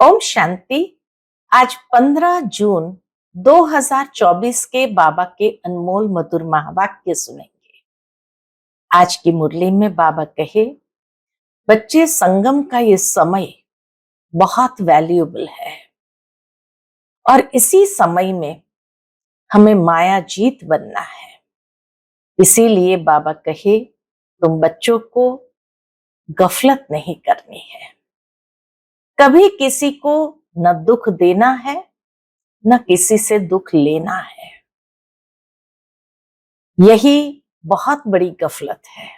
ओम शांति। आज 15 जून 2024 के बाबा के अनमोल मधुर महावाक्य सुनेंगे। आज की मुरली में बाबा कहे, बच्चे संगम का ये समय बहुत वैल्यूएबल है और इसी समय में हमें माया जीत बनना है। इसीलिए बाबा कहे, तुम बच्चों को गफलत नहीं करनी है। कभी किसी को न दुख देना है न किसी से दुख लेना है। यही बहुत बड़ी गफलत है।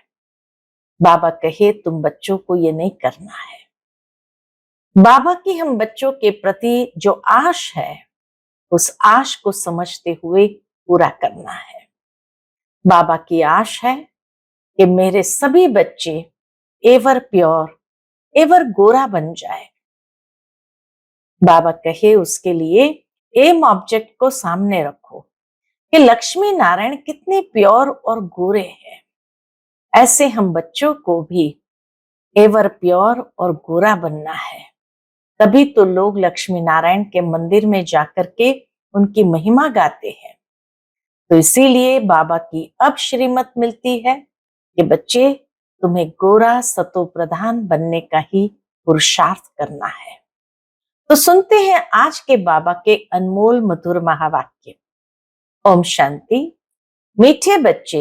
बाबा कहे, तुम बच्चों को ये नहीं करना है। बाबा की हम बच्चों के प्रति जो आश है, उस आश को समझते हुए पूरा करना है। बाबा की आश है कि मेरे सभी बच्चे एवर प्योर, एवर गोरा बन जाए। बाबा कहे, उसके लिए एम ऑब्जेक्ट को सामने रखो कि लक्ष्मी नारायण कितने प्योर और गोरे हैं। ऐसे हम बच्चों को भी एवर प्योर और गोरा बनना है। तभी तो लोग लक्ष्मी नारायण के मंदिर में जाकर के उनकी महिमा गाते हैं। तो इसीलिए बाबा की अब श्रीमत मिलती है कि बच्चे, तुम्हें गोरा सतो प्रधान बनने का ही पुरुषार्थ करना है। तो सुनते हैं आज के बाबा के अनमोल मधुर महावाक्य। ओम शांति। मीठे बच्चे,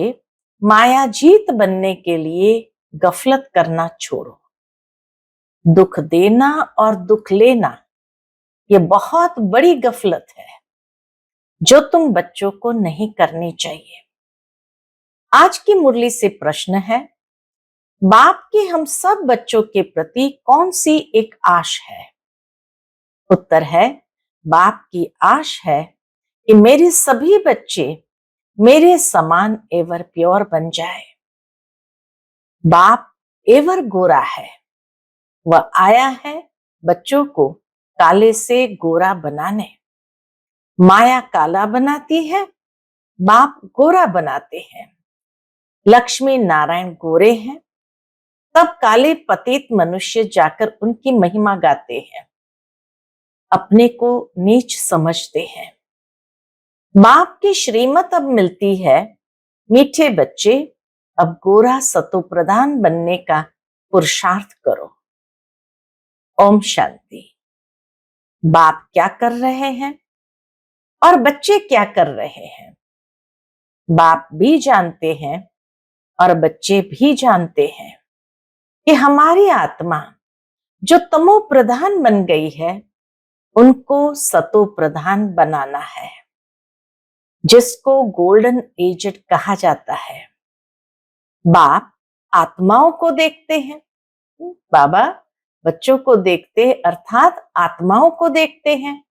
माया जीत बनने के लिए गफलत करना छोड़ो। दुख देना और दुख लेना ये बहुत बड़ी गफलत है जो तुम बच्चों को नहीं करनी चाहिए। आज की मुरली से प्रश्न है, बाप की हम सब बच्चों के प्रति कौन सी एक आश है? उत्तर है, बाप की आश है कि मेरे सभी बच्चे मेरे समान एवर प्योर बन जाए। बाप एवर गोरा है। वह आया है बच्चों को काले से गोरा बनाने। माया काला बनाती है, बाप गोरा बनाते हैं। लक्ष्मी नारायण गोरे हैं, तब काले पतित मनुष्य जाकर उनकी महिमा गाते हैं, अपने को नीच समझते हैं। बाप की श्रीमत अब मिलती है, मीठे बच्चे अब गोरा सतो प्रधान बनने का पुरुषार्थ करो। ओम शांति। बाप क्या कर रहे हैं और बच्चे क्या कर रहे हैं? बाप भी जानते हैं और बच्चे भी जानते हैं कि हमारी आत्मा जो तमो प्रधान बन गई है, उनको सतो प्रधान बनाना है, जिसको गोल्डन एजेड कहा जाता है। बाप आत्माओं को देखते हैं। बाबा बच्चों को देखते अर्थात आत्माओं को देखते हैं।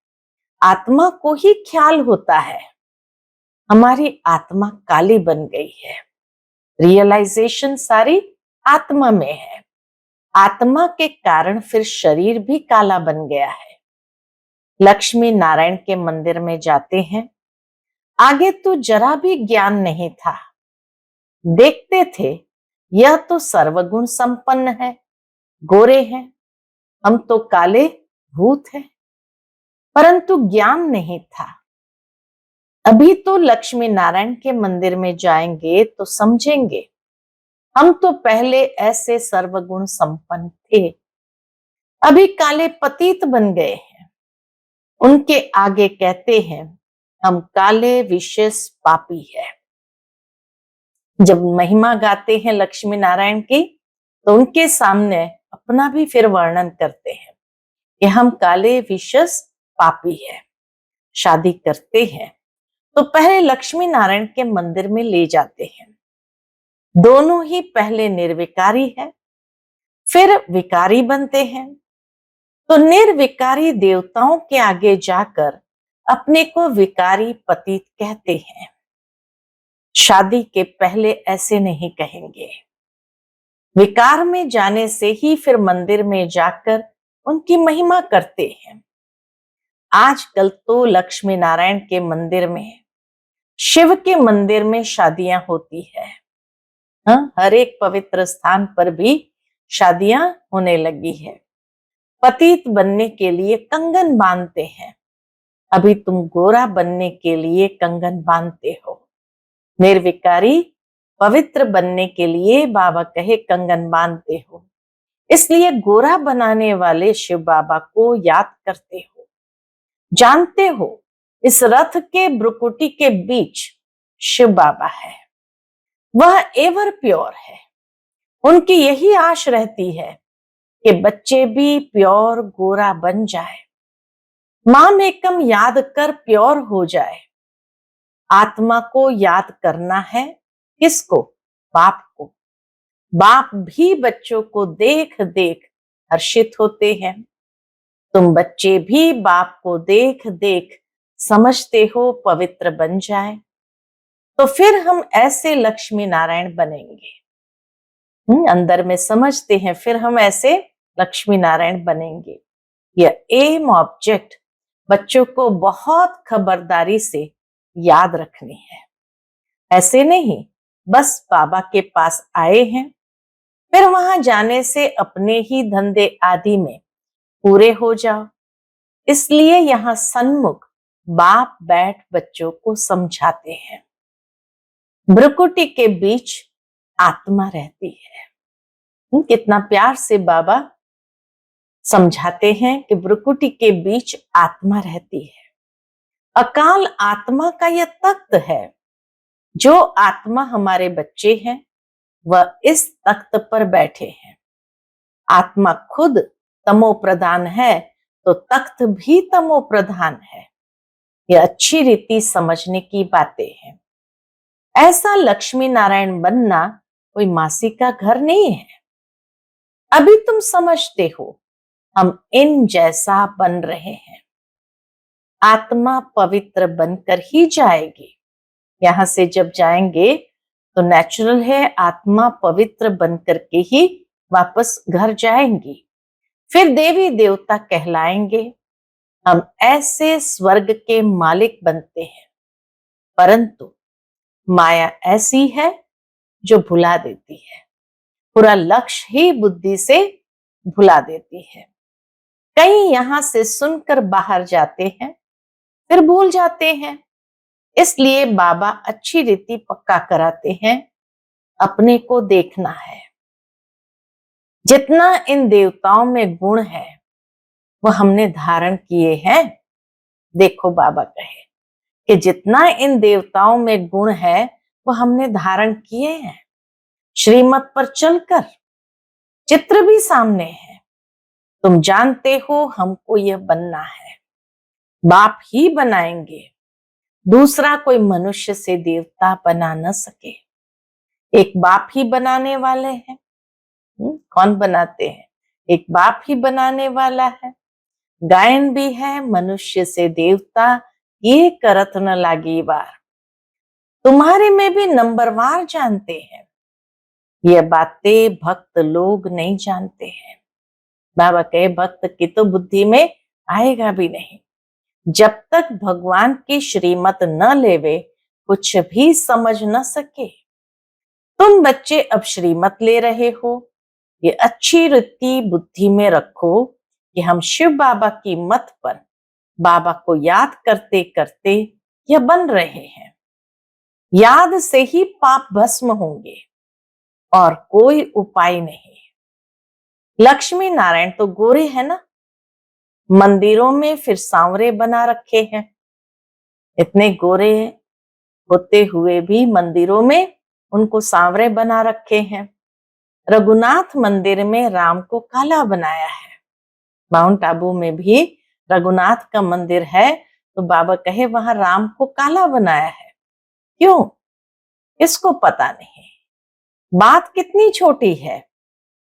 आत्मा को ही ख्याल होता है हमारी आत्मा काली बन गई है। रियलाइजेशन सारी आत्मा में है। आत्मा के कारण फिर शरीर भी काला बन गया है। लक्ष्मी नारायण के मंदिर में जाते हैं, आगे तो जरा भी ज्ञान नहीं था। देखते थे यह तो सर्वगुण संपन्न है, गोरे हैं, हम तो काले भूत हैं, परंतु ज्ञान नहीं था। अभी तो लक्ष्मी नारायण के मंदिर में जाएंगे तो समझेंगे, हम तो पहले ऐसे सर्वगुण संपन्न थे, अभी काले पतित बन गए हैं। उनके आगे कहते हैं, हम काले विशेष पापी है। जब महिमा गाते हैं लक्ष्मी नारायण की, तो उनके सामने अपना भी फिर वर्णन करते हैं कि हम काले विशेष पापी है। शादी करते हैं तो पहले लक्ष्मी नारायण के मंदिर में ले जाते हैं। दोनों ही पहले निर्विकारी है, फिर विकारी बनते हैं। तो निर्विकारी देवताओं के आगे जाकर अपने को विकारी पतित कहते हैं। शादी के पहले ऐसे नहीं कहेंगे। विकार में जाने से ही फिर मंदिर में जाकर उनकी महिमा करते हैं। आजकल तो लक्ष्मी नारायण के मंदिर में, शिव के मंदिर में शादियां होती है। हर एक पवित्र स्थान पर भी शादियां होने लगी है। पतित बनने के लिए कंगन बांधते हैं, अभी तुम गोरा बनने के लिए कंगन बांधते हो। निर्विकारी पवित्र बनने के लिए बाबा कहे कंगन बांधते हो, इसलिए गोरा बनाने वाले शिव बाबा को याद करते हो। जानते हो इस रथ के भ्रुकुटी के बीच शिव बाबा है, वह एवर प्योर है। उनकी यही आश रहती है कि बच्चे भी प्योर गोरा बन जाए, माम एकम याद कर प्योर हो जाए। आत्मा को याद करना है, किसको? बाप को। बाप भी बच्चों को देख देख हर्षित होते हैं। तुम बच्चे भी बाप को देख देख समझते हो पवित्र बन जाए, तो फिर हम ऐसे लक्ष्मी नारायण बनेंगे। अंदर में समझते हैं, फिर हम ऐसे लक्ष्मी नारायण बनेंगे। यह एम ऑब्जेक्ट बच्चों को बहुत खबरदारी से याद रखनी है। ऐसे नहीं बस बाबा के पास आए हैं, फिर वहां जाने से अपने ही धंधे आदि में पूरे हो जाओ। इसलिए यहाँ सन्मुख बाप बैठ बच्चों को समझाते हैं। भ्रुकुटी के बीच आत्मा रहती है। कितना प्यार से बाबा समझाते हैं कि भ्रुकुटी के बीच आत्मा रहती है। अकाल आत्मा का यह तख्त है। जो आत्मा हमारे बच्चे हैं वह इस तख्त पर बैठे हैं। आत्मा खुद तमो प्रधान है तो तख्त भी तमो प्रधान है। यह अच्छी रीति समझने की बातें हैं। ऐसा लक्ष्मी नारायण बनना कोई मासी का घर नहीं है। अभी तुम समझते हो हम इन जैसा बन रहे हैं। आत्मा पवित्र बनकर ही जाएगी। यहां से जब जाएंगे तो नेचुरल है, आत्मा पवित्र बनकर के ही वापस घर जाएंगी। फिर देवी देवता कहलाएंगे। हम ऐसे स्वर्ग के मालिक बनते हैं। परंतु माया ऐसी है जो भुला देती है, पूरा लक्ष्य ही बुद्धि से भुला देती है। कई यहां से सुनकर बाहर जाते हैं, फिर भूल जाते हैं। इसलिए बाबा अच्छी रीति पक्का कराते हैं, अपने को देखना है। जितना इन देवताओं में गुण है वो हमने धारण किए हैं। देखो बाबा कहे कि जितना इन देवताओं में गुण है वो हमने धारण किए हैं। श्रीमत पर चलकर चित्र भी सामने है। तुम जानते हो हमको यह बनना है। बाप ही बनाएंगे, दूसरा कोई मनुष्य से देवता बना न सके। एक बाप ही बनाने वाले हैं। कौन बनाते हैं? एक बाप ही बनाने वाला है। गायन भी है, मनुष्य से देवता ये करत न लागी वार। तुम्हारे में भी नंबरवार जानते हैं। ये बातें भक्त लोग नहीं जानते हैं। बाबा कहे भक्त की तो बुद्धि में आएगा भी नहीं। जब तक भगवान की श्रीमत न लेवे कुछ भी समझ न सके। तुम बच्चे अब श्रीमत ले रहे हो, ये अच्छी रीति बुद्धि में रखो कि हम शिव बाबा की मत पर बाबा को याद करते करते यह बन रहे हैं। याद से ही पाप भस्म होंगे और कोई उपाय नहीं। लक्ष्मी नारायण तो गोरे है ना, मंदिरों में फिर सांवरे बना रखे हैं। इतने गोरे होते हुए भी मंदिरों में उनको सांवरे बना रखे हैं। रघुनाथ मंदिर में राम को काला बनाया है। माउंट आबू में भी रघुनाथ का मंदिर है, तो बाबा कहे वहां राम को काला बनाया है। क्यों? इसको पता नहीं। बात कितनी छोटी है।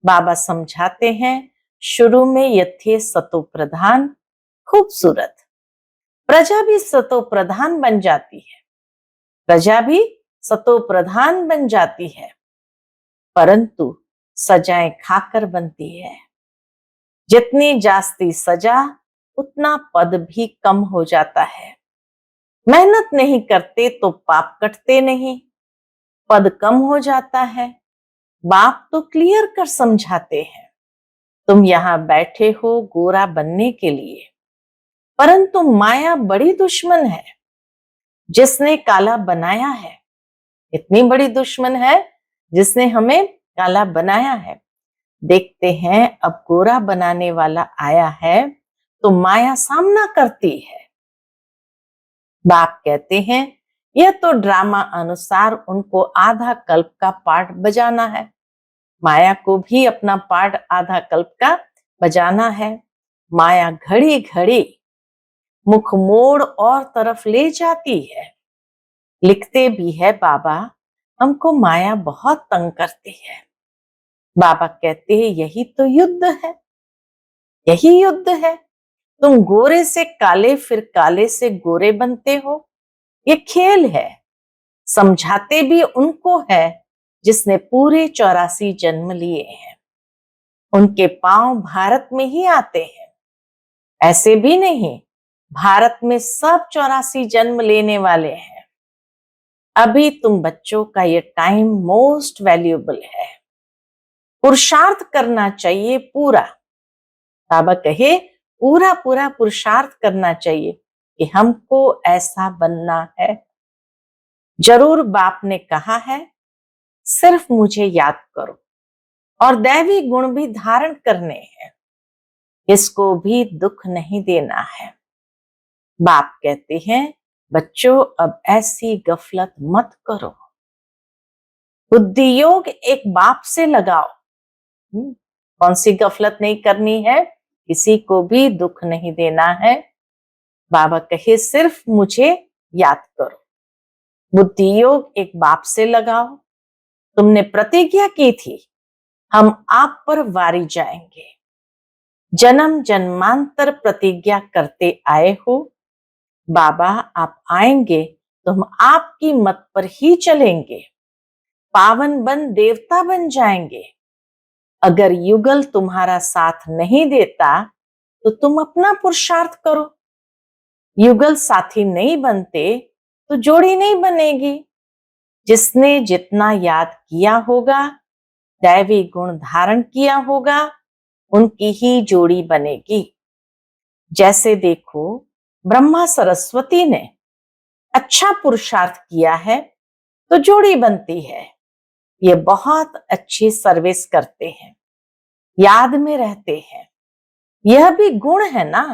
बाबा समझाते हैं, शुरू में यथे सतो प्रधान, खूबसूरत प्रजा भी सतो प्रधान बन जाती है। प्रजा भी सतो प्रधान बन जाती है, परंतु सजाएं खाकर बनती है। जितनी जास्ती सजा उतना पद भी कम हो जाता है। मेहनत नहीं करते तो पाप कटते नहीं, पद कम हो जाता है। बाप तो क्लियर कर समझाते हैं। तुम यहाँ बैठे हो गोरा बनने के लिए, परंतु माया बड़ी दुश्मन है जिसने काला बनाया है। इतनी बड़ी दुश्मन है जिसने हमें काला बनाया है। देखते हैं अब गोरा बनाने वाला आया है तो माया सामना करती है। बाप कहते हैं यह तो ड्रामा अनुसार उनको आधा कल्प का पार्ट बजाना है। माया को भी अपना पार्ट आधा कल्प का बजाना है। माया घड़ी घड़ी मुख मोड़ और तरफ ले जाती है। लिखते भी है बाबा, हमको माया बहुत तंग करती है। बाबा कहते हैं यही तो युद्ध है, यही युद्ध है। तुम गोरे से काले फिर काले से गोरे बनते हो, ये खेल है। समझाते भी उनको है जिसने पूरे 84 जन्म लिए हैं। उनके पांव भारत में ही आते हैं। ऐसे भी नहीं, भारत में सब 84 जन्म लेने वाले हैं। अभी तुम बच्चों का ये टाइम मोस्ट वैल्यूएबल है। पुरुषार्थ करना चाहिए पूरा। बाबा कहे पूरा पूरा पुरुषार्थ करना चाहिए कि हमको ऐसा बनना है। जरूर बाप ने कहा है सिर्फ मुझे याद करो, और दैवी गुण भी धारण करने हैं। इसको भी दुख नहीं देना है। बाप कहते हैं बच्चों अब ऐसी गफलत मत करो। बुद्धि योग एक बाप से लगाओ। कौन सी गफलत नहीं करनी है, किसी को भी दुख नहीं देना है। बाबा कहे सिर्फ मुझे याद करो। बुद्धि योग एक बाप से लगाओ। तुमने प्रतिज्ञा की थी हम आप पर वारी जाएंगे। जन्म जन्मांतर प्रतिज्ञा करते आए हो। बाबा आप आएंगे तो हम आपकी मत पर ही चलेंगे, पावन बन देवता बन जाएंगे। अगर युगल तुम्हारा साथ नहीं देता तो तुम अपना पुरुषार्थ करो। युगल साथी नहीं बनते तो जोड़ी नहीं बनेगी। जिसने जितना याद किया होगा, दैवी गुण धारण किया होगा, उनकी ही जोड़ी बनेगी। जैसे देखो ब्रह्मा सरस्वती ने अच्छा पुरुषार्थ किया है तो जोड़ी बनती है। ये बहुत अच्छी सर्विस करते हैं, याद में रहते हैं। यह भी गुण है ना।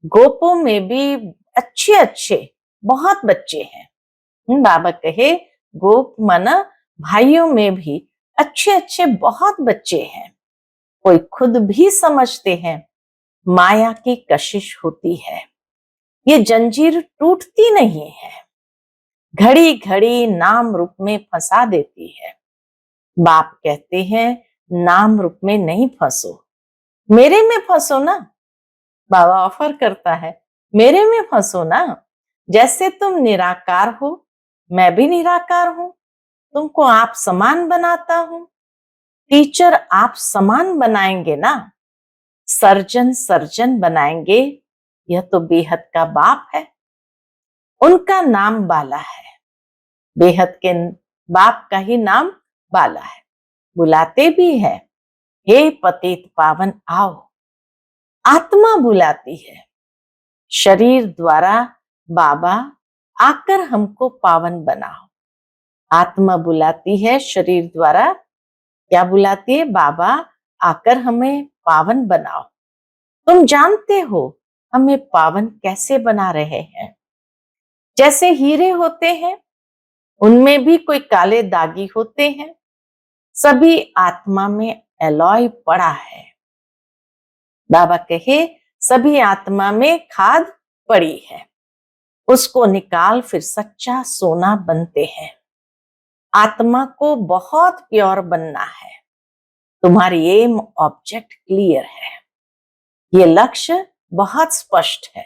गोपों में भी अच्छे अच्छे बहुत बच्चे हैं। बाबा कहे गोप माना भाइयों में भी अच्छे अच्छे बहुत बच्चे हैं। कोई खुद भी समझते हैं माया की कशिश होती है, ये जंजीर टूटती नहीं है, घड़ी घड़ी नाम रूप में फंसा देती है। बाप कहते हैं नाम रूप में नहीं फंसो, मेरे में फंसो ना। बाबा ऑफर करता है मेरे में फंसो ना। जैसे तुम निराकार हो, मैं भी निराकार हूं। तुमको आप समान बनाता हूं। टीचर आप समान बनाएंगे ना। सर्जन सर्जन बनाएंगे। यह तो बेहद का बाप है। उनका नाम बाला है। बेहद के बाप का ही नाम बाला है। बुलाते भी है हे पतित पावन आओ। आत्मा बुलाती है। शरीर द्वारा बाबा आकर हमको पावन बनाओ। आत्मा बुलाती है शरीर द्वारा। क्या बुलाती है? बाबा आकर हमें पावन बनाओ। तुम जानते हो हमें पावन कैसे बना रहे हैं। जैसे हीरे होते हैं, उनमें भी कोई काले दागी होते हैं। सभी आत्मा में एलॉय पड़ा है। बाबा कहे सभी आत्मा में खाद पड़ी है, उसको निकाल फिर सच्चा सोना बनते हैं। आत्मा को बहुत प्योर बनना है। तुम्हारी एम ऑब्जेक्ट क्लियर है। ये लक्ष्य बहुत स्पष्ट है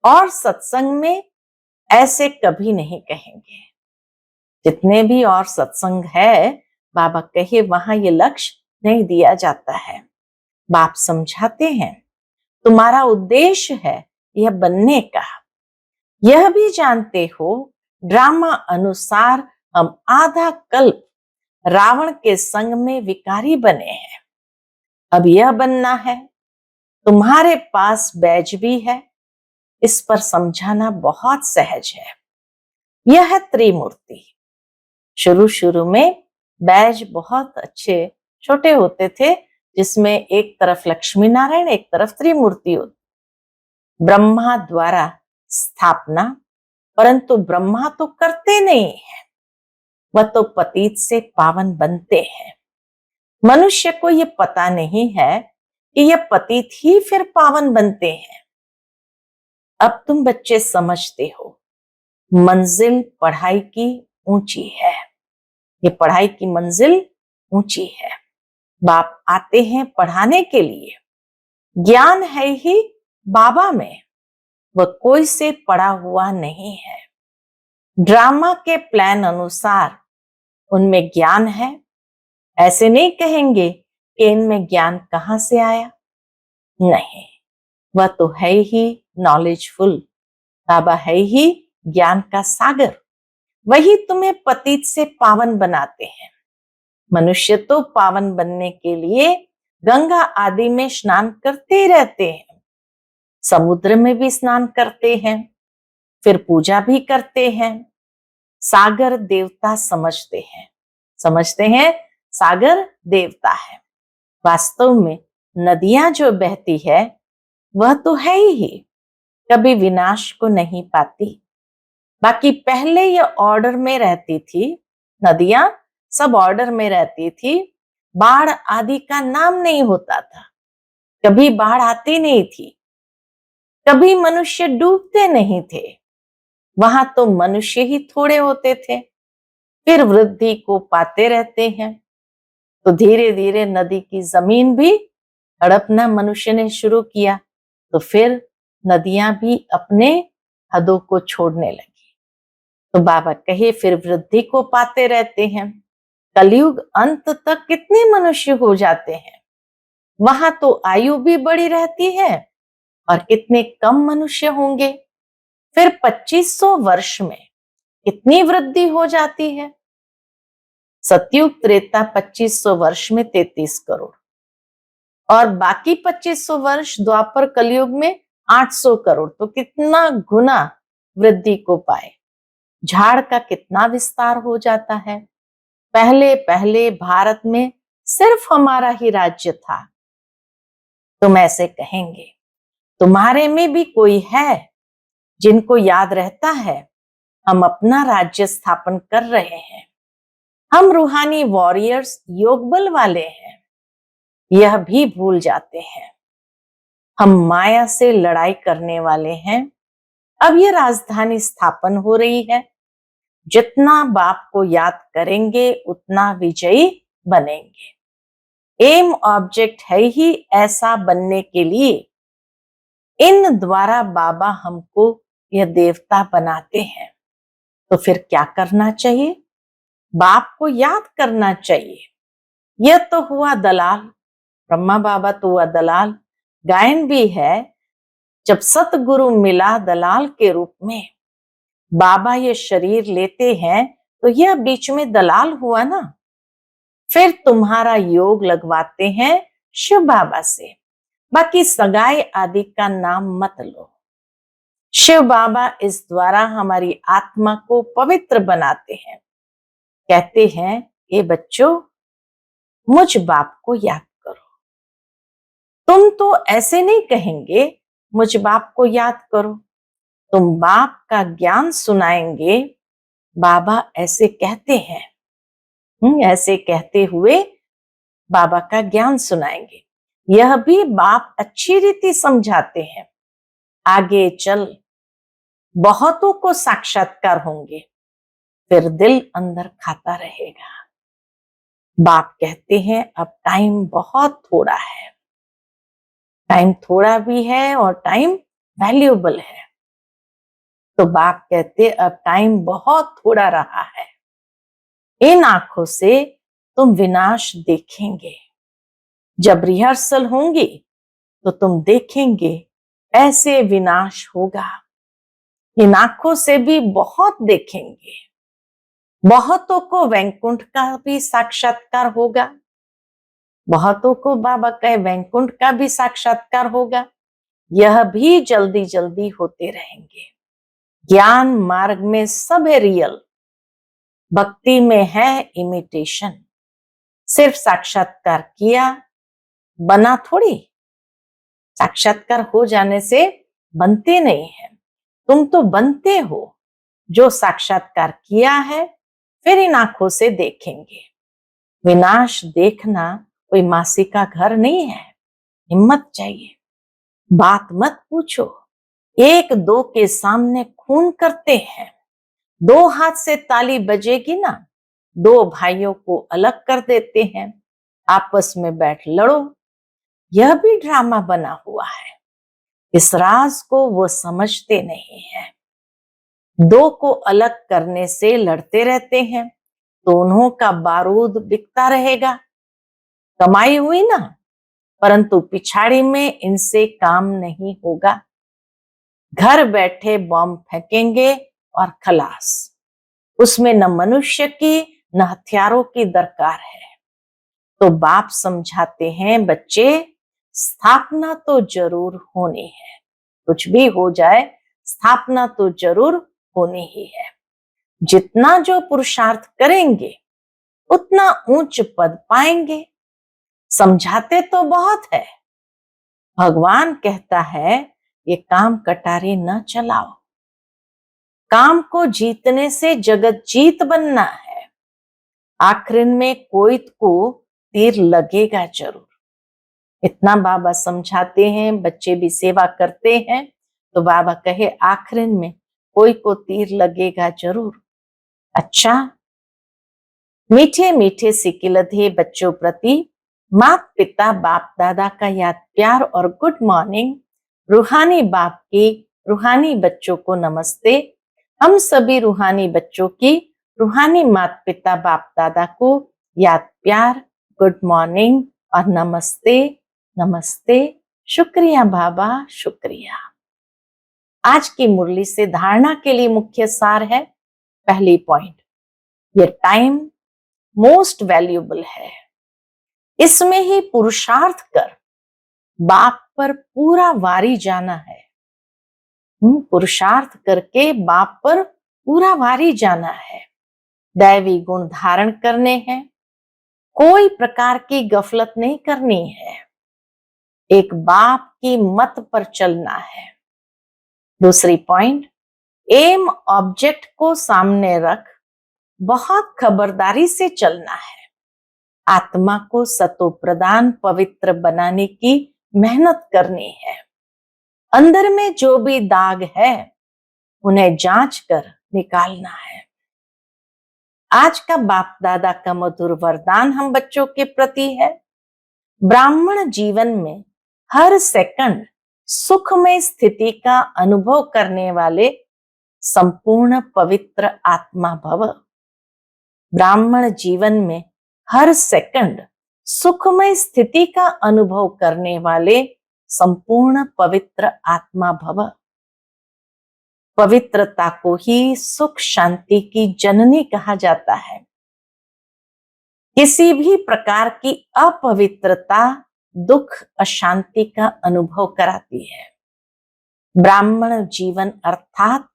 और सत्संग में ऐसे कभी नहीं कहेंगे। जितने भी और सत्संग है, बाबा कहे वहां ये लक्ष्य नहीं दिया जाता है। बाप समझाते हैं तुम्हारा उद्देश्य है यह बनने का। यह भी जानते हो ड्रामा अनुसार हम आधा कल्प रावण के संग में विकारी बने हैं। अब यह बनना है। तुम्हारे पास बैज भी है, इस पर समझाना बहुत सहज है। यह है त्रिमूर्ति। शुरू शुरू में बैज बहुत अच्छे छोटे होते थे, जिसमें एक तरफ लक्ष्मी नारायण, एक तरफ त्रिमूर्ति होती। ब्रह्मा द्वारा स्थापना, परंतु ब्रह्मा तो करते नहीं है, वह तो पतित से पावन बनते हैं। मनुष्य को ये पता नहीं है कि ये पतित ही फिर पावन बनते हैं। अब तुम बच्चे समझते हो, मंजिल पढ़ाई की ऊंची है। ये पढ़ाई की मंजिल ऊंची है। बाप आते हैं पढ़ाने के लिए। ज्ञान है ही बाबा में, वह कोई से पढ़ा हुआ नहीं है। ड्रामा के प्लान अनुसार उनमें ज्ञान है। ऐसे नहीं कहेंगे कि इनमें ज्ञान कहां से आया। नहीं, वह तो है ही नॉलेजफुल। बाबा है ही ज्ञान का सागर। वही तुम्हें पतित से पावन बनाते हैं। मनुष्य तो पावन बनने के लिए गंगा आदि में स्नान करते रहते हैं, समुद्र में भी स्नान करते हैं, फिर पूजा भी करते हैं। सागर देवता समझते हैं सागर देवता है। वास्तव में नदियां जो बहती है वह तो है ही, कभी विनाश को नहीं पाती। बाकी पहले ये ऑर्डर में रहती थी, नदियां सब ऑर्डर में रहती थी। बाढ़ आदि का नाम नहीं होता था, कभी बाढ़ आती नहीं थी, कभी मनुष्य डूबते नहीं थे। वहां तो मनुष्य ही थोड़े होते थे। फिर वृद्धि को पाते रहते हैं, तो धीरे धीरे नदी की जमीन भी हड़पना मनुष्य ने शुरू किया, तो फिर नदियां भी अपने हदों को छोड़ने लगी। तो बाबा कहे फिर वृद्धि को पाते रहते हैं। कलयुग अंत तक कितने मनुष्य हो जाते हैं, वहां तो आयु भी बड़ी रहती है और कितने कम मनुष्य होंगे। फिर 2500 वर्ष में कितनी वृद्धि हो जाती है। सतयुग त्रेता 2500 वर्ष में 33 करोड़ और बाकी 2500 वर्ष द्वापर कलयुग में 800 करोड़, तो कितना गुना वृद्धि को पाए। झाड़ का कितना विस्तार हो जाता है। पहले पहले भारत में सिर्फ हमारा ही राज्य था। तुम ऐसे कहेंगे, तुम्हारे में भी कोई है जिनको याद रहता है हम अपना राज्य स्थापन कर रहे हैं। हम रूहानी वॉरियर्स योग बल वाले हैं, यह भी भूल जाते हैं। हम माया से लड़ाई करने वाले हैं। अब यह राजधानी स्थापन हो रही है। जितना बाप को याद करेंगे उतना विजयी बनेंगे। एम ऑब्जेक्ट है ही ऐसा बनने के लिए। इन द्वारा बाबा हमको यह देवता बनाते हैं। तो फिर क्या करना चाहिए? बाप को याद करना चाहिए। यह तो हुआ दलाल, ब्रह्मा बाबा तो हुआ दलाल। गायन भी है, जब सतगुरु मिला दलाल के रूप में। बाबा ये शरीर लेते हैं तो यह बीच में दलाल हुआ ना। फिर तुम्हारा योग लगवाते हैं शिव बाबा से। बाकी सगाई आदि का नाम मत लो। शिव बाबा इस द्वारा हमारी आत्मा को पवित्र बनाते हैं। कहते हैं, ये बच्चों मुझ बाप को याद करो। तुम तो ऐसे नहीं कहेंगे मुझ बाप को याद करो, तुम बाप का ज्ञान सुनाएंगे। बाबा ऐसे कहते हैं, ऐसे कहते हुए बाबा का ज्ञान सुनाएंगे। यह भी बाप अच्छी रीति समझाते हैं। आगे चल बहुतों को साक्षात्कार होंगे, फिर दिल अंदर खाता रहेगा। बाप कहते हैं अब टाइम बहुत थोड़ा है। टाइम थोड़ा भी है और टाइम वैल्यूएबल है। तो बाप कहते अब टाइम बहुत थोड़ा रहा है। इन आंखों से तुम विनाश देखेंगे। जब रिहर्सल होंगी तो तुम देखेंगे ऐसे विनाश होगा। इन आंखों से भी बहुत देखेंगे। बहुतों को वैकुंठ का भी साक्षात्कार होगा। बहुतों को बाबा कहे वैकुंठ का भी साक्षात्कार होगा, यह भी जल्दी जल्दी होते रहेंगे। ज्ञान मार्ग में सब है रियल, भक्ति में है इमिटेशन। सिर्फ साक्षात्कार किया बना थोड़ी, साक्षात्कार हो जाने से बनते नहीं है। तुम तो बनते हो जो साक्षात्कार किया है, फिर इन आंखों से देखेंगे। विनाश देखना कोई मासी का घर नहीं है। हिम्मत चाहिए, बात मत पूछो। एक दो के सामने खून करते हैं, दो हाथ से ताली बजेगी ना, दो भाइयों को अलग कर देते हैं, आपस में बैठ लड़ो। यह भी ड्रामा बना हुआ है। इस राज को वो समझते नहीं है। दो को अलग करने से लड़ते रहते हैं, दोनों का बारूद बिकता रहेगा। कमाई हुई ना, परंतु पिछाड़ी में इनसे काम नहीं होगा। घर बैठे बॉम्ब फेंकेंगे और खलास। उसमें न मनुष्य की न हथियारों की दरकार है। तो बाप समझाते हैं, बच्चे स्थापना तो जरूर होनी है, कुछ भी हो जाए स्थापना तो जरूर होनी ही है। जितना जो पुरुषार्थ करेंगे उतना ऊंच पद पाएंगे। समझाते तो बहुत है, भगवान कहता है ये काम कटारी न चलाओ। काम को जीतने से जगत जीत बनना है। आखिर में कोई को तीर लगेगा जरूर। इतना बाबा समझाते हैं, बच्चे भी सेवा करते हैं, तो बाबा कहे आखिर में कोई को तीर लगेगा जरूर। अच्छा, मीठे मीठे सिकिलधे बच्चों प्रति माता पिता बाप दादा का याद प्यार और गुड मॉर्निंग। रूहानी बाप की रूहानी बच्चों को नमस्ते। हम सभी रूहानी बच्चों की रूहानी माता पिता बाप दादा को याद प्यार, गुड मॉर्निंग और नमस्ते नमस्ते। शुक्रिया बाबा, शुक्रिया। आज की मुरली से धारणा के लिए मुख्य सार है, पहली पॉइंट, ये टाइम मोस्ट वैल्यूएबल है। इसमें ही पुरुषार्थ कर बाप पर पूरा वारी जाना है। पुरुषार्थ करके बाप पर पूरा वारी जाना है। दैवी गुण धारण करने हैं, कोई प्रकार की गफलत नहीं करनी है। एक बाप की मत पर चलना है। दूसरी पॉइंट, एम ऑब्जेक्ट को सामने रख बहुत खबरदारी से चलना है। आत्मा को सतो प्रदान पवित्र बनाने की मेहनत करनी है। अंदर में जो भी दाग है उन्हें जांच कर निकालना है। आज का बाप दादा का मधुर वरदान हम बच्चों के प्रति है, ब्राह्मण जीवन में हर सेकंड सुखमय स्थिति का अनुभव करने वाले संपूर्ण पवित्र आत्मा भव। ब्राह्मण जीवन में हर सेकंड सुखमय स्थिति का अनुभव करने वाले संपूर्ण पवित्र आत्मा भव। पवित्रता को ही सुख शांति की जननी कहा जाता है। किसी भी प्रकार की अपवित्रता दुख अशांति का अनुभव कराती है। ब्राह्मण जीवन अर्थात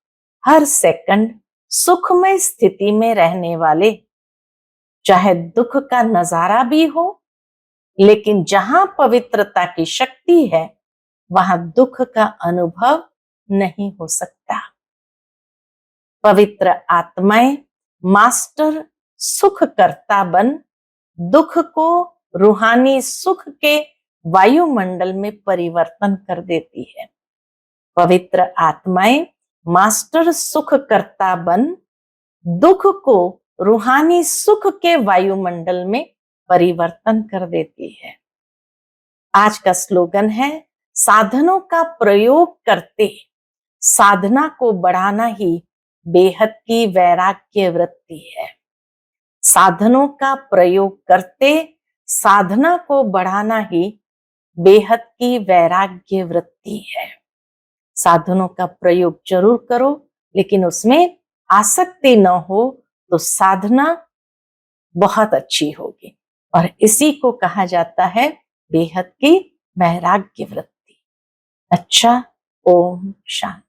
हर सेकंड सुखमय स्थिति में रहने वाले, चाहे दुख का नजारा भी हो, लेकिन जहां पवित्रता की शक्ति है वहां दुख का अनुभव नहीं हो सकता। पवित्र आत्माएं मास्टर सुख करता बन दुख को रूहानी सुख के वायुमंडल में परिवर्तन कर देती है। पवित्र आत्माएं मास्टर सुख करता बन दुख को रूहानी सुख के वायुमंडल में परिवर्तन कर देती है। आज का स्लोगन है, साधनों का प्रयोग करते साधना को बढ़ाना ही बेहद की वैराग्य वृत्ति है। साधनों का प्रयोग करते साधना को बढ़ाना ही बेहद की वैराग्य वृत्ति है। साधनों का प्रयोग जरूर करो, लेकिन उसमें आसक्ति न हो तो साधना बहुत अच्छी होगी। और इसी को कहा जाता है बेहद की वैराग्य वृत्ति। अच्छा, ओम शांति।